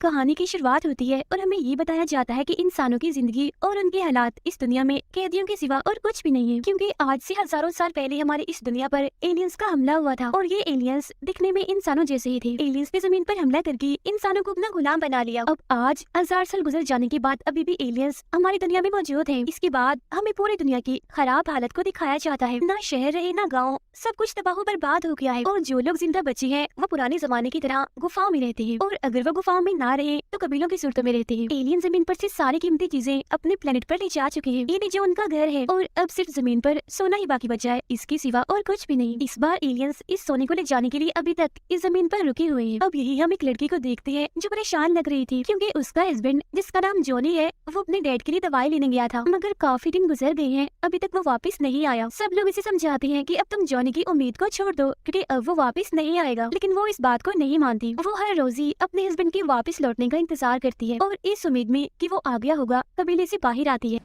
कहानी की शुरुआत होती है और हमें ये बताया जाता है कि इंसानों की जिंदगी और उनके हालात इस दुनिया में कैदियों के सिवा और कुछ भी नहीं है, क्योंकि आज से हजारों साल पहले हमारे इस दुनिया पर एलियंस का हमला हुआ था और ये एलियंस दिखने में इंसानों जैसे ही थे। एलियंस ने जमीन पर हमला करके इंसानों को अपना गुलाम बना लिया। अब आज 1000 साल गुजर जाने के बाद अभी भी एलियंस हमारी दुनिया में मौजूद है। इसके बाद हमें पूरी दुनिया की खराब हालत को दिखाया जाता है। ना शहर रहे ना गाँव, सब कुछ तबाह बर्बाद हो गया है और जो लोग जिंदा बचे हैं वो पुराने जमाने की तरह गुफाओं में रहते हैं, और अगर वो गुफाओं में ना रहे तो कबीलों की सूरतों में रहते हैं। एलियन जमीन पर से सारी कीमती चीजें अपने प्लेनेट पर ले जा चुके हैं। ये जो उनका घर है और अब सिर्फ जमीन पर सोना ही बाकी बचा है, इसके सिवा और कुछ भी नहीं। इस बार एलियंस इस सोने को ले जाने के लिए अभी तक इस जमीन पर रुके हुए हैं। अब यही हम एक लड़की को देखते हैं जो परेशान लग रही थी, क्योंकि उसका हस्बैंड जिसका नाम जॉनी है वो अपने डैड के लिए दवाई लेने गया था, मगर काफी दिन गुजर गए हैं, अभी तक वो वापस नहीं आया। सब लोग इसे समझाते हैं कि अब तुम जॉनी की उम्मीद को छोड़ दो, क्योंकि अब वो वापस नहीं आएगा, लेकिन वो इस बात को नहीं मानती। वो हर रोज ही अपने हस्बैंड के वापस लौटने का इंतजार करती है और इस उम्मीद में कि वो आ गया होगा कबीले से बाहर आती है।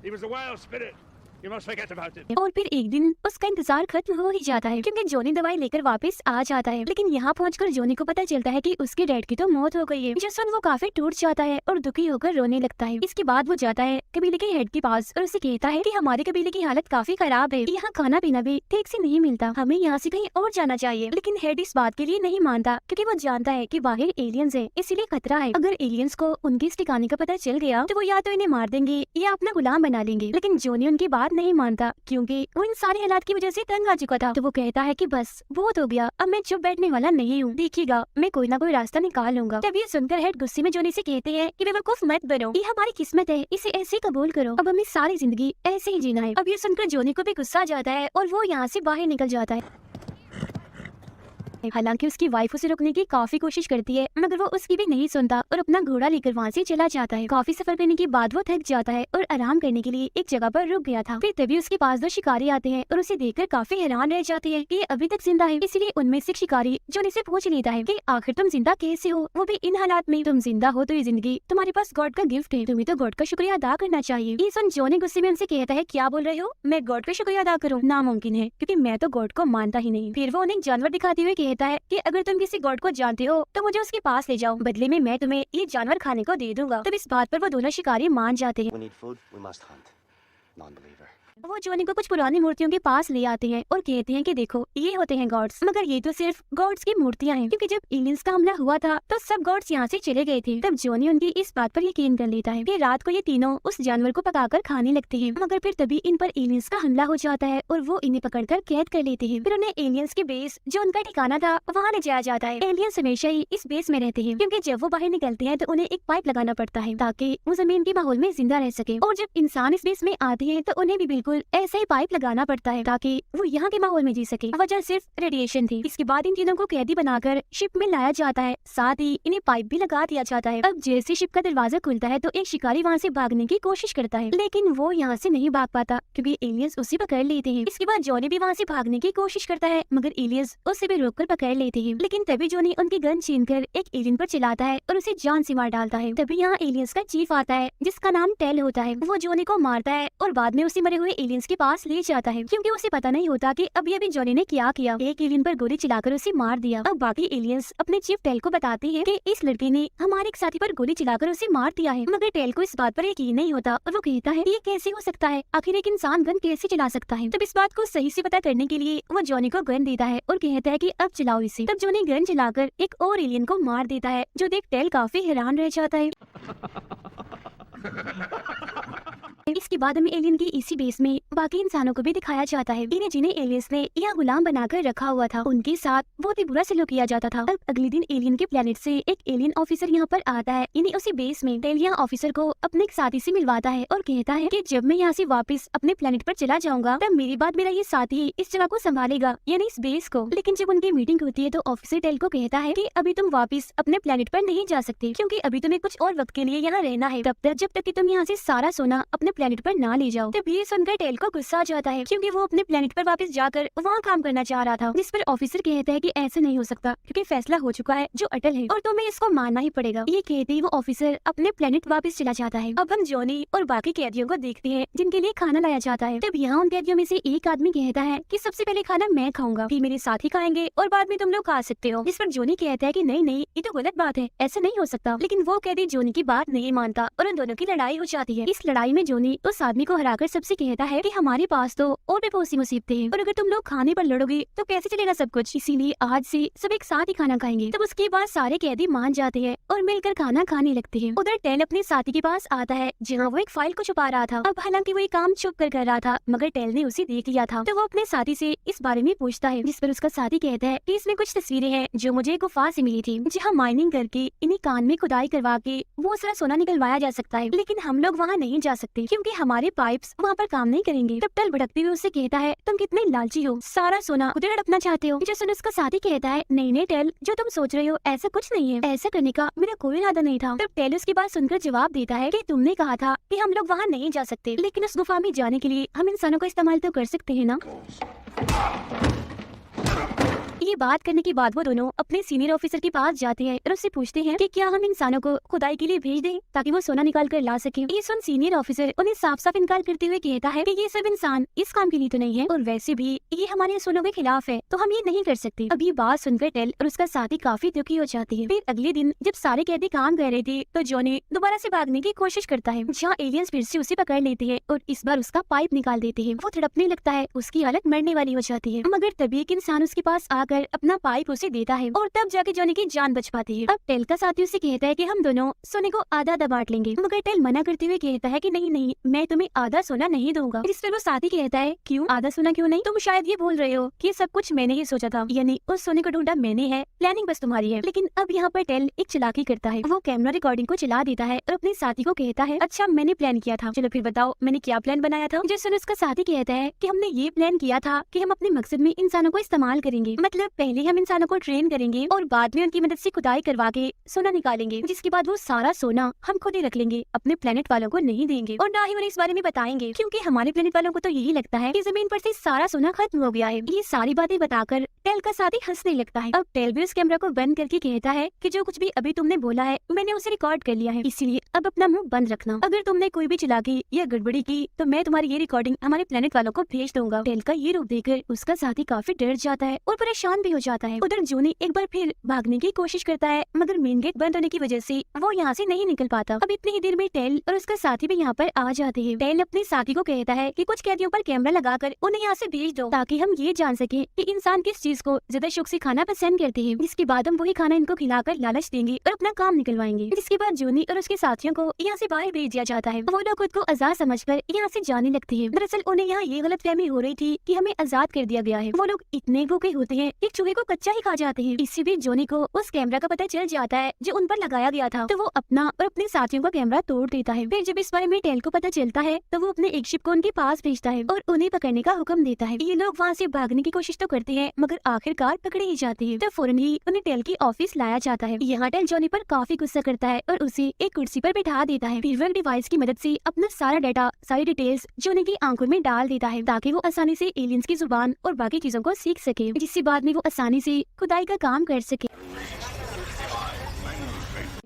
और फिर एक दिन उसका इंतजार खत्म हो ही जाता है, क्योंकि जॉनी दवाई लेकर वापस आ जाता है। लेकिन यहाँ पहुंचकर जॉनी को पता चलता है कि उसके डैड की तो मौत हो गई है। जिस वो काफी टूट जाता है और दुखी होकर रोने लगता है। इसके बाद वो जाता है कबीले के हेड के पास और उसे कहता है कि हमारे कबीले की हालत काफी खराब है, यहाँ खाना पीना भी ठीक से नहीं मिलता, हमें यहाँ से कहीं और जाना चाहिए। लेकिन हेड इस बात के लिए नहीं मानता, क्योंकि वो जानता है कि बाहर एलियंस है, इसीलिए खतरा है। अगर एलियंस को उनके इस ठिकाने का पता चल गया तो वो या तो इन्हें मार देंगे या अपना गुलाम बना लेंगे। लेकिन जॉनी उनकी बात नहीं मानता, क्योंकि वो इन सारे हालात की वजह से तंग आ चुका था। तो वो कहता है कि बस बहुत हो गया, अब मैं चुप बैठने वाला नहीं हूँ, देखिएगा मैं कोई ना कोई रास्ता निकाल लूंगा। तब ये सुनकर हेड गुस्से में जॉनी से कहते हैं कि बेवकूफ मत बनो, ये हमारी किस्मत है, इसे ऐसे कबूल करो, अब हमें सारी जिंदगी ऐसे ही जीना है। अब ये सुनकर जॉनी को भी गुस्सा आ जाता है और वो यहाँ से बाहर निकल जाता है। हालांकि उसकी वाइफ उसे रोकने की काफी कोशिश करती है, मगर वो उसकी भी नहीं सुनता और अपना घोड़ा लेकर वहाँ से चला जाता है। काफी सफर करने के बाद वो थक जाता है और आराम करने के लिए एक जगह पर रुक गया था। फिर तभी उसके पास दो शिकारी आते हैं और उसे देखकर काफी हैरान रह जाते हैं कि ये अभी तक जिंदा है। इसीलिए उनमें से एक शिकारी जॉनी से पूछ लेता है कि आखिर तुम जिंदा कैसे हो, वो भी इन हालात में। तुम जिंदा हो तो ये जिंदगी तुम्हारे पास गॉड का गिफ्ट है, तुम्हें तो गॉड का शुक्रिया अदा करना चाहिए। ये सुन जॉनी गुस्से में उनसे कहता है क्या बोल रहे हो, मैं गॉड का शुक्रिया अदा करूँ? नामुमकिन है, क्योंकि मैं तो गॉड को मानता ही नहीं। फिर वो उन्हें जानवर दिखाते हुए कहता है कि अगर तुम किसी गॉड को जानते हो तो मुझे उसके पास ले जाओ, बदले में मैं तुम्हें ये जानवर खाने को दे दूंगा। तब इस बात पर वो दोनों शिकारी मान जाते हैं। वो जॉनी को कुछ पुरानी मूर्तियों के पास ले आते हैं और कहते हैं कि देखो ये होते हैं गॉड्स, मगर ये तो सिर्फ गॉड्स की मूर्तियां हैं, क्योंकि जब एलियंस का हमला हुआ था तो सब गॉड्स यहाँ से चले गए थे। तब जॉनी उनकी इस बात पर यकीन कर लेता है कि रात को ये तीनों उस जानवर को पकाकर खाने लगते हैं, मगर फिर तभी इन पर एलियंस का हमला हो जाता है और वो इन्हें पकड़कर कैद कर लेते हैं। फिर उन्हें एलियंस के बेस जो उनका ठिकाना था वहाँ ले जाया जाता है। एलियंस हमेशा ही इस बेस में रहते हैं, क्योंकि जब वो बाहर निकलते हैं तो उन्हें एक पाइप लगाना पड़ता है ताकि वो जमीन के माहौल में जिंदा रह सके। और जब इंसान इस बेस में आते हैं तो उन्हें भी बिल्कुल ऐसा ही पाइप लगाना पड़ता है ताकि वो यहाँ के माहौल में जी सके। वजह सिर्फ रेडिएशन थी। इसके बाद इन तीनों को कैदी बनाकर शिप में लाया जाता है, साथ ही इन्हें पाइप भी लगा दिया जाता है। अब जैसे शिप का दरवाजा खुलता है तो एक शिकारी वहाँ से भागने की कोशिश करता है, लेकिन वो यहाँ से नहीं भाग पाता क्योंकि एलियंस उसे पकड़ लेते हैं। इसके बाद जॉनी भी वहाँ से भागने की कोशिश करता है, मगर एलियंस उसे भी रोककर पकड़ लेते हैं। लेकिन तभी जॉनी उनकी गन छीनकर एक एलियन पर चलाता है और उसे जान से मार डालता है। तभी यहाँ एलियंस का चीफ आता है जिसका नाम टेल होता है। वो जॉनी को मारता है और बाद में उसे मरे हुए एलियंस के पास ले जाता है, क्योंकि उसे पता नहीं होता कि अभी जॉनी ने क्या किया। एक एलियन पर गोली चलाकर उसे मार दिया। अब बाकी एलियंस अपने चीफ टेल को बताते हैं कि इस लड़के ने हमारे एक साथी पर गोली चलाकर उसे मार दिया है, मगर टेल को इस बात पर यकीन नहीं होता और वो कहता है ये कैसे हो सकता है, आखिर एक इंसान गन कैसे चला सकता है। तब इस बात को सही से पता करने के लिए वो जॉनी को गन देता है और कहता है कि अब चलाओ इसे। तब जॉनी गन चलाकर एक और एलियन को मार देता है, जो देख टेल काफी हैरान रह जाता है। इसके बाद हमें एलियन की इसी बेस में बाकी इंसानों को भी दिखाया जाता है। इन्हें जिन्हें एलियंस ने यहाँ गुलाम बनाकर रखा हुआ था उनके साथ बहुत ही बुरा सलूक किया जाता था। अब अगले दिन एलियन के प्लेनेट से एक एलियन ऑफिसर यहाँ पर आता है। इन्हें उसी बेस में टेल यहाँ ऑफिसर को अपने एक साथी से मिलवाता है और कहता है कि जब मैं यहाँ से वापस अपने प्लेनेट पर चला जाऊंगा तब मेरी बाद मेरा ये साथी इस जगह को संभालेगा, यानी इस बेस को। लेकिन जब उनकी मीटिंग होती है तो ऑफिसर टेल को कहता है कि अभी तुम वापस अपने प्लेनेट पर नहीं जा सकते, क्योंकि अभी तुम्हें कुछ और वक्त के लिए यहाँ रहना है, तब तक जब तक कि तुम यहाँ से सारा सोना अपने प्लेनेट पर ना ले जाओ। तब ये सुनकर टेल को गुस्सा आ जाता है क्योंकि वो अपने प्लेनेट पर वापस जाकर वहाँ काम करना चाह रहा था, जिस पर ऑफिसर कहता है कि ऐसे नहीं हो सकता क्योंकि फैसला हो चुका है जो अटल है और तुम्हें इसको मानना ही पड़ेगा। ये कहते ही वो ऑफिसर अपने प्लेनेट वापस चला जाता है। अब हम जॉनी और बाकी कैदियों को देखते हैं जिनके लिए खाना लाया जाता है। तब यहाँ उन कैदियों में से एक आदमी कहता है कि सबसे पहले खाना मैं खाऊंगा, फिर मेरे साथी खाएंगे और बाद में तुम लोग खा सकते हो। जिस पर जॉनी कहता है कि नहीं नहीं, ये तो गलत बात है, ऐसा नहीं हो सकता। लेकिन वो कैदी जॉनी की बात नहीं मानता और उन दोनों की लड़ाई हो जाती है। इस लड़ाई में जॉनी उस आदमी को हराकर सबसे कहता है कि हमारे पास तो और भी बहुत सी मुसीबतें हैं और अगर तुम लोग खाने पर लड़ोगे तो कैसे चलेगा सब कुछ, इसीलिए आज से सब एक साथ ही खाना खाएंगे। तब उसके बाद सारे कैदी मान जाते हैं और मिलकर खाना खाने लगते हैं। उधर टेल अपने साथी के पास आता है जहाँ वो एक फाइल को छुपा रहा था। अब हालांकि वो ये काम छुप कर रहा था मगर टेल ने उसे देख लिया था, तो वो अपने साथी से इस बारे में पूछता है, जिस पर उसका साथी कहता है कि इसमें कुछ तस्वीरें हैं जो मुझे गुफा से मिली थी, जहाँ माइनिंग करके इन्हीं कान में खुदाई करवा के वो सारा सोना निकलवाया जा सकता है, लेकिन हम लोग वहाँ नहीं जा सकते क्योंकि हमारे पाइप्स वहाँ पर काम नहीं करेंगे। तब टेल भड़कते हुए उससे कहता है तुम कितने लालची हो, सारा सोना खुद हड़पना चाहते हो। जो सुन उसका साथी कहता है नहीं नहीं टेल, जो तुम सोच रहे हो ऐसा कुछ नहीं है, ऐसा करने का मेरा कोई इरादा नहीं था। तब टेल उसकी बात सुनकर जवाब देता है कि तुमने कहा था कि हम लोग वहाँ नहीं जा सकते, लेकिन उस गुफा में जाने के लिए हम इंसानों का इस्तेमाल तो कर सकते हैं ना। ये बात करने के बाद वो दोनों अपने सीनियर ऑफिसर के पास जाते हैं और उससे पूछते हैं कि क्या हम इंसानों को खुदाई के लिए भेज दें ताकि वो सोना निकाल कर ला सके। ये सुन सीनियर ऑफिसर उन्हें साफ साफ इनकार करते हुए कहता है कि ये सब इंसान इस काम के लिए तो नहीं है और वैसे भी ये हमारे असूलों के खिलाफ है, तो हम ये नहीं कर सकते। अब ये बात सुनकर टेल और उसका साथी काफी दुखी हो जाती है। फिर अगले दिन जब सारे कैदी काम कर रहे थे तो जॉनी दोबारा से भागने की कोशिश करता है, जहाँ एलियंस फिर से उसे पकड़ लेते हैं और इस बार उसका पाइप निकाल देते हैं। वो तड़पने लगता है, उसकी हालत मरने वाली हो जाती है, मगर तभी एक इंसान उसके पास आकर अपना पाइप उसे देता है और तब जाके जॉनी की जान बच पाती है। अब टेल का साथी उसे कहता है कि हम दोनों सोने को आधा आधा बांट लेंगे, मगर टेल मना करते हुए कहता है कि नहीं नहीं, मैं तुम्हें आधा सोना नहीं दूंगा। इस पर वो साथी कहता है क्यों आधा सोना क्यों नहीं, तुम शायद ये बोल रहे हो कि सब कुछ मैंने ही सोचा था, यानी उस सोने को ढूंढा मैंने है, प्लानिंग बस तुम्हारी है। लेकिन अब यहाँ पर टेल एक चालाकी करता है, वो कैमरा रिकॉर्डिंग को चला देता है और अपने साथी को कहता है अच्छा मैंने प्लान किया था, चलो फिर बताओ मैंने क्या प्लान बनाया था। जिस सुन उसका साथी कहता है कि हमने ये प्लान किया था कि हम अपने मकसद में इंसानों को इस्तेमाल करेंगे, मतलब पहले हम इंसानों को ट्रेन करेंगे और बाद में उनकी मदद से खुदाई करवा के सोना निकालेंगे, जिसके बाद वो सारा सोना हम खुद ही रख लेंगे, अपने प्लेनेट वालों को नहीं देंगे और ना ही उन्हें इस बारे में बताएंगे, क्योंकि हमारे प्लेनेट वालों को तो यही लगता है कि जमीन पर से सारा सोना खत्म हो गया है। ये सारी बातें बताकर टेल का साथी हंसने लगता है। अब टेल भी उस कैमरा को बंद करके कहता है कि जो कुछ भी अभी तुमने बोला है मैंने उसे रिकॉर्ड कर लिया है, इसीलिए अब अपना मुंह बंद रखना। अगर तुमने कोई भी चालाकी या गड़बड़ी की तो मैं तुम्हारी ये रिकॉर्डिंग हमारे प्लेनेट वालों को भेज दूंगा। टेल का ये रूप देखकर उसका साथी काफी डर जाता है और परेशान भी हो जाता है। उधर जूनी एक बार फिर भागने की कोशिश करता है, मगर मेन गेट बंद होने की वजह से वो यहाँ से नहीं निकल पाता। अब इतनी ही देर में टेल और उसका साथी भी यहाँ पर आ जाते हैं। टेल अपने साथी को कहता है कि कुछ कैदियों पर कैमरा लगाकर उन्हें यहाँ से भेज दो ताकि हम ये जान सके कि इंसान किस चीज को ज्यादा शौक से खाना पसंद करते हैं, जिसके बाद हम वही खाना इनको खिलाकर लालच देंगे और अपना काम निकलवाएंगे। जिसके बाद जूनी और उसके साथियों को यहाँ से बाहर भेज दिया जाता है। वो लोग खुद को आजाद समझकर यहाँ से जाने लगते हैं। दरअसल उन्हें यहाँ ये गलतफहमी हो रही थी कि हमें आजाद कर दिया गया है। वो लोग इतने भूखे होते हैं कि चूहे को कच्चा ही खा जाते हैं। इसी बीच जॉनी को उस कैमरा का पता चल जाता है जो उन पर लगाया गया था, तो वो अपना और अपने साथियों का कैमरा तोड़ देता है। फिर जब इस बारे में टेल को पता चलता है तो वो अपने एक शिप को उनके पास भेजता है और उन्हें पकड़ने का हुक्म देता है। ये लोग वहाँ से भागने की कोशिश तो करते हैं मगर आखिरकार पकड़े ही जाते हैं। तो फौरन ही उन्हें टेल की ऑफिस लाया जाता है। यहाँ टेल जॉनी पर काफी गुस्सा करता है और उसे एक कुर्सी पर बैठा देता है। फिर वो एक डिवाइस की मदद से अपना सारा डाटा, सारी डिटेल्स जॉनी की आंखों में डाल देता है ताकि वो आसानी से एलियंस की जुबान और बाकी चीजों को सीख सके, जिससे बाद में वो आसानी से खुदाई का काम कर सके।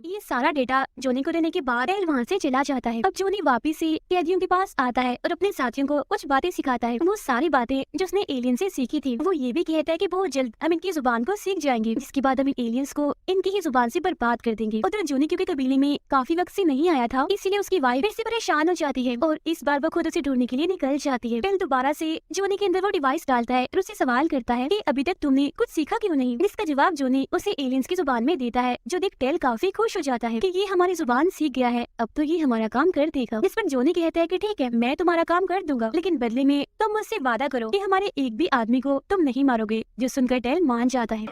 ये सारा डेटा जोनी को देने के बाद टेल वहाँ से चला जाता है। अब जोनी वापिस से कैदियों के पास आता है और अपने साथियों को कुछ बातें सिखाता है। वो सारी बातें जो उसने एलियन से सीखी थी। वो ये भी कहता है कि बहुत जल्द हम इनकी जुबान को सीख जाएंगे, जिसके बाद हम एलियंस को इनकी ही जुबान से बर्बाद कर देंगे। उधर जोनी क्योंकि कबीले में काफी वक्त से नहीं आया था, इसीलिए उसकी वाइफ फिर से परेशान हो जाती है और इस बार वो खुद उसे ढूंढने के लिए निकल जाती है। टेल दोबारा से जोनी के अंदर वो डिवाइस डालता है और उसे सवाल करता है कि अभी तक तुमने कुछ सीखा क्यों नहीं, जिसका जवाब जोनी उसे एलियंस की जुबान में देता है, जो देख टेल काफी खुश हो जाता है कि ये हमारी जुबान सीख गया है, अब तो ये हमारा काम कर देगा। इस पर जोनी कहता है कि ठीक है मैं तुम्हारा काम कर दूंगा, लेकिन बदले में तुम मुझसे वादा करो कि हमारे एक भी आदमी को तुम नहीं मारोगे, जो सुनकर टेल मान जाता है।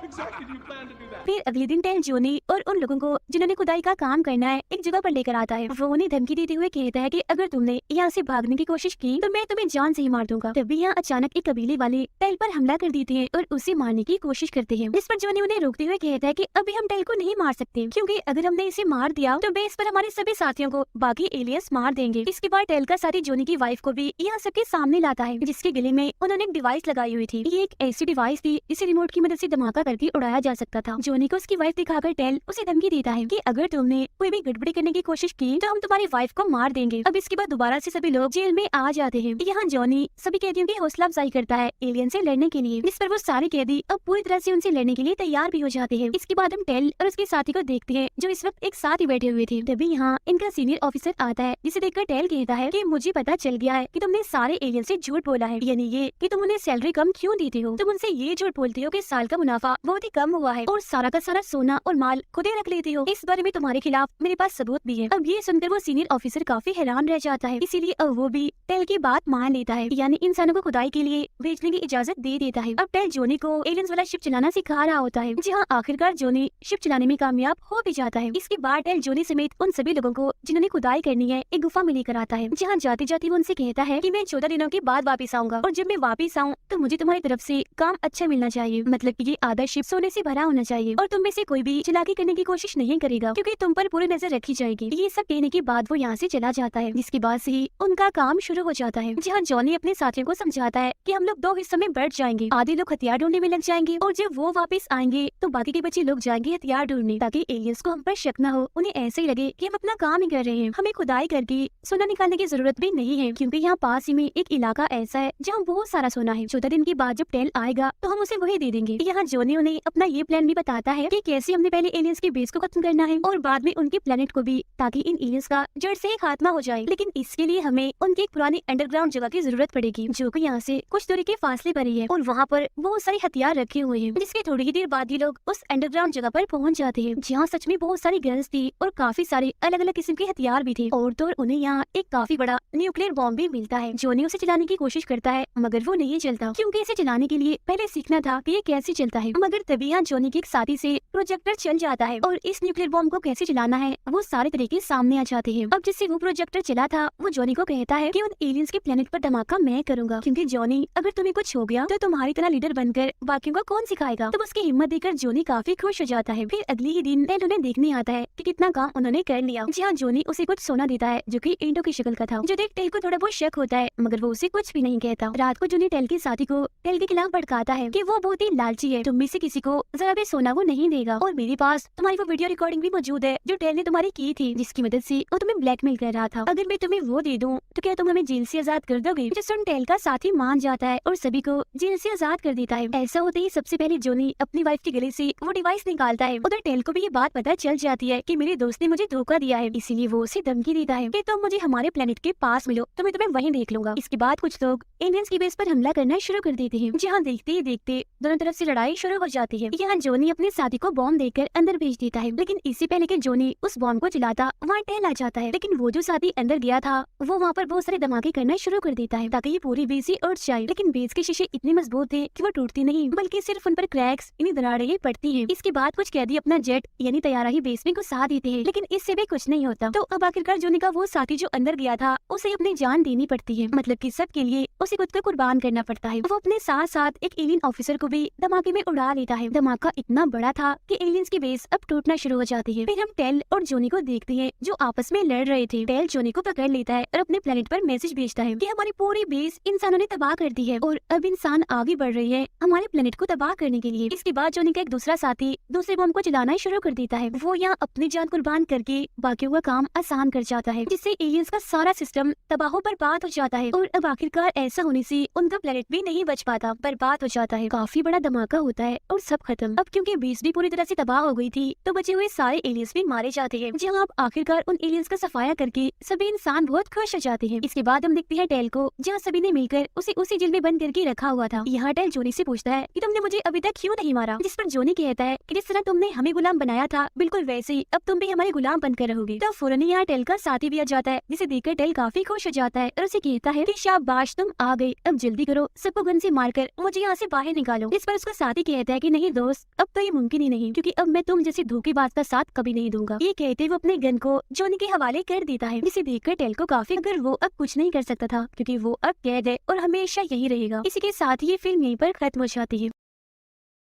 exactly do you plan to do that? फिर अगले दिन टेल जोनी और उन लोगों को जिन्होंने खुदाई का काम करना है एक जगह पर लेकर आता है। वो उन्हें धमकी देते हुए कहता है कि अगर तुमने यहाँ से भागने की कोशिश की तो मैं तुम्हें जान से ही मार दूंगा। तभी यहाँ अचानक एक कबीले वाले टेल पर हमला कर देते हैं और उसे मारने की कोशिश करते हैं। इस पर जोनी उन्हें रोकते हुए कहता है कि अभी हम टेल को नहीं मार सकते, क्योंकि अगर हमने इसे मार दिया तो बेस पर हमारे सभी साथियों को बाकी एलियंस मार देंगे। इसके बाद टेल का साथी जोनी की वाइफ को भी यहाँ सबके सामने लाता है, जिसके गले में उन्होंने एक डिवाइस लगाई हुई थी। ये एक ऐसी डिवाइस थी जिसे रिमोट की मदद से धमाका करके उड़ाया जा सकता था। जोनी को उसकी वाइफ दिखाकर टेल उसे धमकी देता है कि अगर तुमने कोई भी गड़बड़ी करने की कोशिश की तो हम तुम्हारी वाइफ को मार देंगे। अब इसके बाद दोबारा से सभी लोग जेल में आ जाते हैं। यहाँ जोनी सभी कैदियों की हौसला अफजाई करता है एलियन से लड़ने के लिए, जिस पर वो सारे कैदी अब पूरी तरह से उनसे लड़ने के लिए तैयार भी हो जाते हैं। इसके बाद हम टेल और उसके साथी को देखते हैं जो इस वक्त एक साथ ही बैठे हुए थे। तभी यहाँ इनका सीनियर ऑफिसर आता है, जिसे देखकर टेल कहता है कि मुझे पता चल गया है कि तुमने सारे एलियन से झूठ बोला है, यानी ये कि तुम उन्हें सैलरी कम क्यों देते हो। तुम उनसे ये झूठ बोलते हो कि साल का मुनाफा बहुत ही कम हुआ है और सारा का सारा सोना और माल खुद ही रख लेते हो। इस बारे में तुम्हारे खिलाफ मेरे पास सबूत भी है। अब ये सुनकर वो सीनियर ऑफिसर काफी हैरान रह जाता है, इसीलिए अब वो भी टेल की बात मान लेता है, यानी इंसानों को खुदाई के लिए भेजने की इजाजत दे देता है। अब टेल जोनी को एलियंस वाला शिप चलाना सिखा रहा होता है। जहाँ आखिरकार जोनी शिप चलाने में कामयाब हो भी जाता है। इसके बाद टेल जोनी समेत उन सभी लोगों को जिन्होंने खुदाई करनी है एक गुफा में लेकर आता है। जहाँ जाते जाते वो उनसे कहता है कि मैं 14 दिनों के बाद वापस आऊंगा और जब मैं वापस आऊँ तो मुझे तुम्हारी तरफ से काम अच्छा मिलना चाहिए, मतलब कि ये आधा शिप सोने से भरा होना चाहिए और तुम में से कोई भी चालाकी करने की कोशिश नहीं करेगा, क्योंकि तुम पर पूरी नजर रखी जाएगी। ये सब कहने के बाद वो यहाँ से चला जाता है, जिसके बाद से ही उनका काम शुरू हो जाता है। जहाँ जॉनी अपने साथियों को समझाता है कि हम लोग 2 हिस्सों में बढ़ जाएंगे, आधे लोग हथियार ढूंढने में लग जाएंगे और जब वो वापस आएंगे तो बाकी के बच्चे लोग जाएंगे हथियार ढूंढने, ताकि एलियंस को हम पर शक न हो, उन्हें ऐसे ही लगे कि हम अपना काम ही कर रहे हैं। हमें खुदाई करके सोना निकालने की जरूरत भी नहीं है, क्योंकि यहाँ पास ही में एक इलाका ऐसा है जहाँ बहुत सारा सोना है। 14 दिन के बाद जब टेल आएगा तो हम उसे वही दे देंगे। यहाँ जॉनी उन्हें अपना ये प्लान भी बताता है कि कैसे हमने पहले एलियंस के बेस को खत्म करना है और बाद में उनके प्लेनेट को भी, ताकि इन एलियंस का जड़ से खात्मा हो जाए। लेकिन इसके लिए हमें उनकी एक पुरानी अंडरग्राउंड जगह की जरूरत पड़ेगी, जो कि यहाँ से कुछ दूरी के फासले पर ही है और वहाँ पर बहुत सारे हथियार रखे हुए हैं। जिसके थोड़ी ही देर बाद ये लोग उस अंडरग्राउंड जगह पर पहुँच जाते हैं, जहाँ सच में बहुत सारी गन्स थी और काफी सारे अलग अलग किस्म के हथियार भी थे। और तो उन्हें यहाँ एक काफी बड़ा न्यूक्लियर बॉम्ब भी मिलता है। जॉनी उसे चलाने की कोशिश करता है, मगर वो नहीं चलता, क्योंकि इसे चलाने के लिए पहले सीखना था कि ये कैसे चलता है। मगर तभी यहाँ जॉनी के एक साथी से प्रोजेक्टर चल जाता है और इस न्यूक्लियर बॉम्ब को कैसे चलाना है वो सारे तरीके सामने आ जाते हैं। अब जिससे वो प्रोजेक्टर चला था वो जॉनी को कहता है कि उन एलियंस के प्लेनेट पर धमाका मैं करूंगा, क्योंकि जॉनी अगर तुम्हें कुछ हो गया तो तुम्हारी तरह लीडर बनकर बाकियों को कौन सिखाएगा। तब उसकी हिम्मत देखकर जॉनी काफी खुश हो जाता है। फिर अगले ही दिन टेल उन्हें देखने आता है कि कितना काम उन्होंने कर लिया। जहाँ जॉनी उसे कुछ सोना देता है जो कि ईंटों की शक्ल का था, जो देख टेल को थोड़ा बहुत शक होता है, मगर वो उसे कुछ भी नहीं कहता। रात को जॉनी टेल के साथी को टेल के खिलाफ भड़काता है कि वो बहुत ही लालची है, तुम में से किसी को जरा भी सोना वो नहीं देगा और मेरे पास तुम्हारी वो वीडियो रिकॉर्डिंग भी मौजूद है जो टेल ने तुम्हारी की थी, जिसकी मदद से वो तुम्हें ब्लैकमेल कर रहा था। अगर मैं तुम्हें वो दे दूं तो क्या तुम हमें जेल से आजाद कर दोगे। जो सुन टेल का साथी मान जाता है और सभी को जेल से आजाद कर देता है। ऐसा होते ही सबसे पहले जॉनी अपनी वाइफ के गले से वो डिवाइस निकालता है। उधर टेल को भी ये बात पता चल जाती है कि मेरे दोस्त ने मुझे धोखा दिया है, इसीलिए वो उसे धमकी देता है कि तुम मुझे हमारे प्लेनेट के पास मिलो तो मैं तुम्हें वहीं देख लूंगा। इसके बाद कुछ लोग एलियंस की बेस पर हमला करना शुरू कर देते हैं, जहाँ देखते ही देखते दोनों तरफ से लड़ाई शुरू हो जाती है। यहाँ जॉनी अपने साथी को बॉम्ब देकर अंदर भेज देता है, लेकिन इससे पहले कि जॉनी उस बॉम्ब को चलाता वहाँ टेल आ जाता है। लेकिन वो जो साथी अंदर गया था वो वहाँ पर बहुत सारे धमाके करना शुरू कर देता है, ताकि ये पूरी बेस ही उड़ जाए। लेकिन बेस के शीशे इतने मजबूत थे कि वो टूटती नहीं, बल्कि सिर्फ उन पर क्रैक्स यानी दरारें ही पड़ती हैं। इसके बाद कुछ कैदी अपना जेट यानी तैयारा ही बेस में घुसा देते हैं, लेकिन इससे भी कुछ नहीं होता। तो अब आखिरकार जॉनी का वो साथी जो अंदर गया था उसे अपनी जान देनी पड़ती है, मतलब कि सबके लिए उसे खुद को कुर्बान करना पड़ता है। वो अपने साथ साथ एक एलियन ऑफिसर को भी धमाके में उड़ा लेता है। धमाका इतना बड़ा था कि एलियंस की बेस अब टूटना शुरू हो जाती है। फिर हम टेल और जॉनी को देखते हैं जो आपस में लड़ रहे थे। टेल जॉनी को पकड़ लेता है और अपने प्लेनेट पर मैसेज भेजता है कि हमारी पूरी बेस इंसानों ने तबाह कर दी है और अब इंसान आगे बढ़ रही है हमारे प्लेनेट को तबाह करने के लिए। इसके बाद जॉनी का एक दूसरा साथी दूसरे बॉम्ब को चलाना शुरू कर देता है। वो यहाँ अपनी जान कुर्बान करके बाकियों का काम आसान कर जाता है, जिससे एलियंस का सारा सिस्टम तबाह बर्बाद हो जाता है। और अब आखिरकार ऐसा होने से उनका प्लेनेट भी नहीं बच पाता, बर्बाद हो जाता है। काफी बड़ा धमाका होता है और सब खत्म। अब क्योंकि बेस भी पूरी तरह से तबाह हो गई थी तो बचे हुए सारे एलियंस भी मारे जाते हैं। जहाँ अब आखिरकार उन एलियंस का सफाया करके सभी इंसान बहुत खुश हो जाते हैं। इसके बाद हम देखते हैं टेल को, जहाँ सभी ने मिलकर उसे उसी जेल में बंद करके रखा हुआ था। यहाँ टेल जॉनी से पूछता है कि तुमने मुझे अभी तक क्यों नहीं मारा, जिस पर जॉनी कहता है कि जिस तरह तुमने हमें गुलाम बनाया था बिल्कुल वैसे ही अब तुम भी हमारे गुलाम बनकर रहोगे। तो फौरन यहाँ टेल का साथी भी आ जाता है, जिसे देखकर टेल काफी खुश हो जाता है और उसे कहता है कि शाबाश तुम आ गए, अब जल्दी करो, सबको गन से मारकर मुझे यहाँ से बाहर निकालो। इस पर उसका साथी कहता कहता है कि नहीं दोस्त, अब तो ये मुमकिन ही नहीं, क्योंकि अब मैं तुम जैसे धोखेबाज का साथ कभी नहीं दूंगा। ये कहते वो अपने गन को जॉनी के हवाले कर देता है, जिसे देखकर टेल को काफी, अगर वो अब कुछ नहीं कर सकता था क्योंकि वो अब कैद है और हमेशा यही रहेगा। इसी के साथ ये फिल्म यहीं पर खत्म हो जाती है।